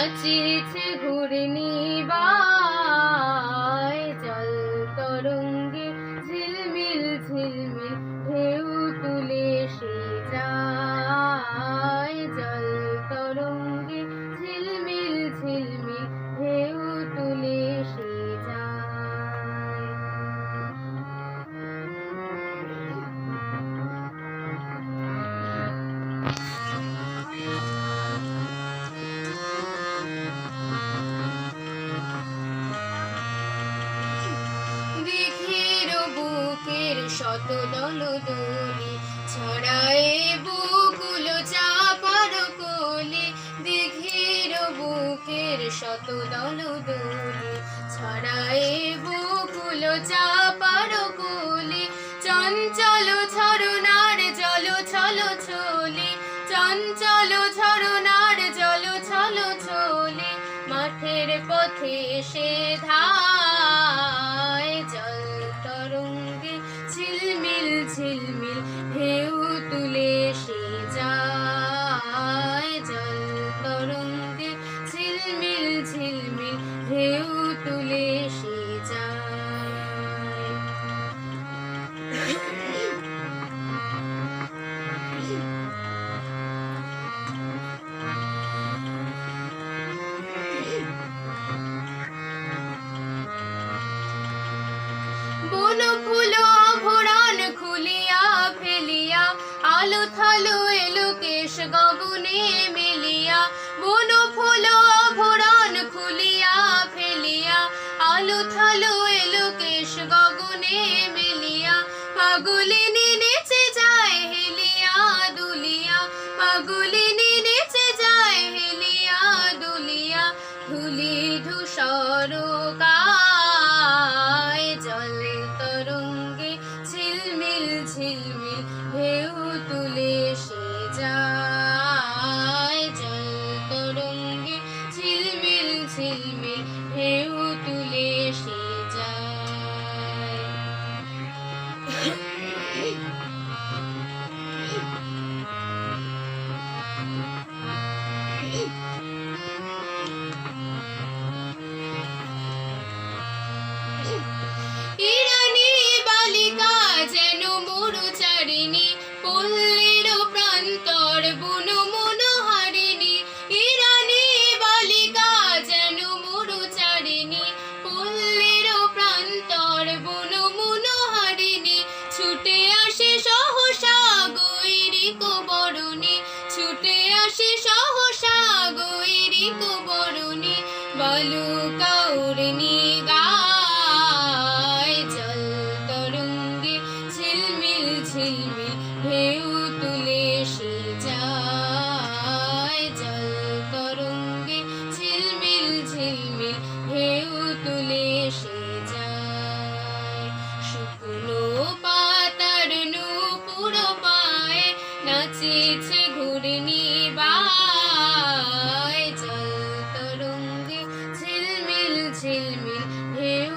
নাচিছে ঘূর্ণি বায়, জল তরঙ্গে ঝিলমিল ঝিলমিল ঢেউ তুলে সে যায়, জল তরঙ্গে ঝিলমিল ঝিলমিল ঢেউ তুলে সে যায়। দিঘির বুকের শত দলদলি ছড়ায় বুকুল চাপার কোলে, দিঘির বুকের শত দলদলি ছড়ায় বুকুল চাপার কোলে, চঞ্চল ঝরনার জল ছল ছলে, চঞ্চল ঝরনার জল ছল ছলে, মাঠের পথে সে ধায়, জল তরঙ্গে ঝিলমিল ঝিলমিল ঢেউ তুলে সে যায়, জল তরঙ্গে ঝিলমিল ঝিলমিল ঢেউ তুলে সে যায়। বন ফুল আভরণ খুলিয়া ফেলিয়া, আলো থালো এলো কেশ গগনে মেলিয়া, বন ফুল আভরণ খুলিয়া ফেলিয়া, আলো থালো এলো কেশ গগনে মেলিয়া, পাগলিনী নেচে যায় হেলিয়া দুলিয়া, পাগলিনী নেচে যায় হেলিয়া দুলিয়া, ধুলি ধূসর গায়, জল তরঙ্গে ঝিলমিল ঝিলমিল ঢেউ তুলে সে যায়, জল তরঙ্গে ঝিলমিল ঝিলমিল ঢেউ তুলে সে যায়। ইরানী বালিকা যেন মরুচারিণী, পল্লীর প্রান্তর বন মনোহারিণী, ইরানী বালিকা যেন মরুচারিণী, পল্লীর প্রান্তর বন মনোহারিণী, ছুটে আসে সহসা গৈরিক বরণী, ছুটে আসে সহসা গৈরিক বরণী, বালুকা উর্মি গায়, জল তরঙ্গে ঝিলমিল ঝিলমিল ঢেউ তুলে সে যায়, জল তরঙ্গে ঝিলমিল ঝিলমিল ঢেউ তুলে সে যায়। শুকনো পাতার নূপুর পায়ে নাচিছে ঘূর্ণি বায়, জল তরঙ্গে ঝিলমিল ঝিলমিল ঢেউ